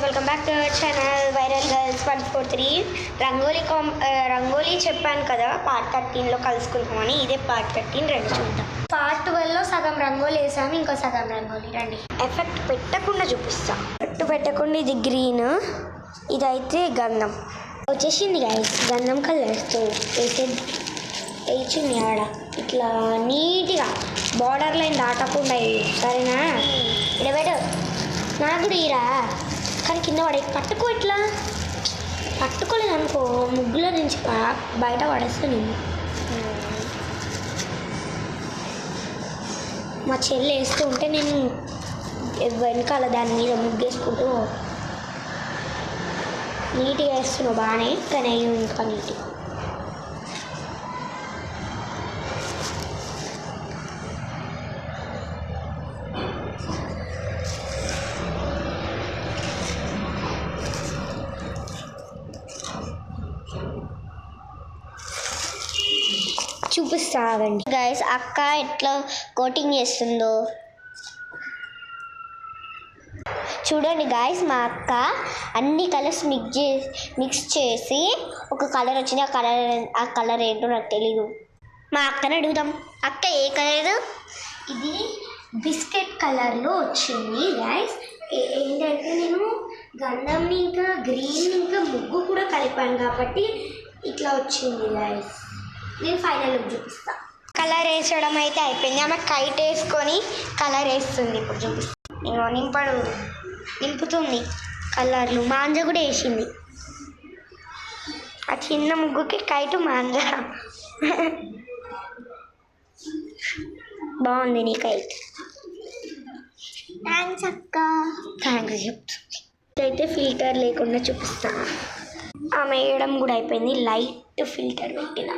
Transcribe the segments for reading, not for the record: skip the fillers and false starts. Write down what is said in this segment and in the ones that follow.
Welcome back to our channel viral girls 143. Rangoli చెప్పాను కదా part 13లో కలుసుకుంటామని. ఇదే పార్ట్ 13. రండి చూద్దాం. పార్ట్ 12లో సగం రంగోలీ వేసాము, ఇంకో సగం రంగోలీ. రండి. ఎఫెక్ట్ పెట్టకుండా చూపిస్తా. ఎఫెక్ట్ పెట్టకుండా ఇది గ్రీన్, ఇదైతే గంధం వచ్చేసింది గైస్. గంధం కలర్తో వేసింది ఆడ ఇట్లా నీట్గా బార్డర్ లైన్ దాటకుండా సరేనా. ఇడబెట్టు నాకు కూడా ఇరా, కానీ కింద పడే పట్టుకో. ఇట్లా పట్టుకోలేదు అనుకో ముగ్గుల నుంచి బయట పడేస్తా నేను. మా చెల్లి వేస్తూ ఉంటే నేను వెనకాల దాని మీద ముగ్గేసుకుంటూ నీట్గా వేస్తున్నావు బాగానే, కానీ అయ్యి ఇంకా నీట్గా. చూపిస్తావండి గైస్ అక్క ఎట్లా కోటింగ్ చేస్తుందో చూడండి గైస్. మా అక్క అన్ని కలర్స్ మిక్స్ చేసి ఒక కలర్ వచ్చింది. ఆ కలర్ ఏంటో నాకు తెలీదు. మా అక్కని అడుగుదాం. అక్క ఏ కలర్? ఇది బిస్కెట్ కలర్లో వచ్చింది గైస్. ఏంటంటే నేను గంధం ఇంకా గ్రీన్ ఇంకా ముగ్గు కూడా కలిపాను కాబట్టి ఇట్లా వచ్చింది గైస్. నేను ఫైనల్ లుక్ చూపిస్తా. కలర్ వేసడం అయితే అయిపోయింది. ఆమె కైట్ వేసుకొని కలర్ వేస్తుంది. ఇప్పుడు చూపిస్తా. ఇంకో నింపుతుంది కలర్లు. మాంజ కూడా వేసింది. ఆ చిన్న ముగ్గుకి కైట్ మాంజ. బాగుంది నీ కైట్. థ్యాంక్స్ అక్క. థ్యాంక్స్ చెప్తుంది. అయితే ఫిల్టర్ లేకుండా చూపిస్తాను. ఆమె వేయడం కూడా అయిపోయింది. లైట్ ఫిల్టర్ పెట్టిన.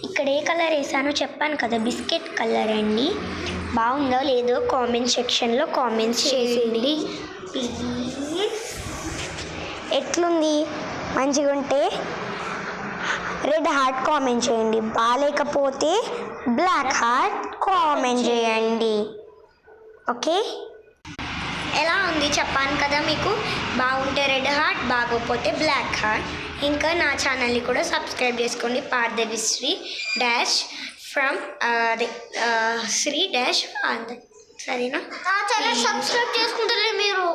ఇక్కడ ఏ కలర్ వేసానో చెప్పాను కదా, బిస్కెట్ కలర్ అండి. బాగుందో లేదో కామెంట్ సెక్షన్లో కామెంట్స్ చేసేయండి ప్లీజ్. ఎట్లుంది? మంచిగా ఉంటే రెడ్ హార్ట్ కామెంట్ చేయండి, బాగాలేకపోతే బ్లాక్ హార్ట్ కామెంట్ చేయండి. ఓకే, ఎలా ఉంది చెప్పాను కదా మీకు. బాగుంటే రెడ్ హార్ట్, బాగోపోతే బ్లాక్ హార్ట్. ఇంకా నా ఛానల్ని కూడా సబ్స్క్రైబ్ చేసుకోండి. పార్దేవిశ్రీ డాష్ ఫ్రమ్ శ్రీ డాష్ సరేనా. నా ఛానల్ సబ్స్క్రైబ్ చేసుకుంటారే మీరు.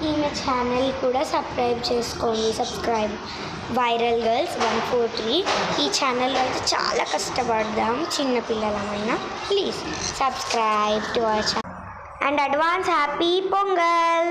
ఈమె ఛానల్ కూడా సబ్స్క్రైబ్ చేసుకోండి. Subscribe viral girls 143. ఈ ఛానల్లో అయితే చాలా కష్టపడదాం చిన్నపిల్లలమైనా. Please subscribe to our channel. And advance happy Pongal.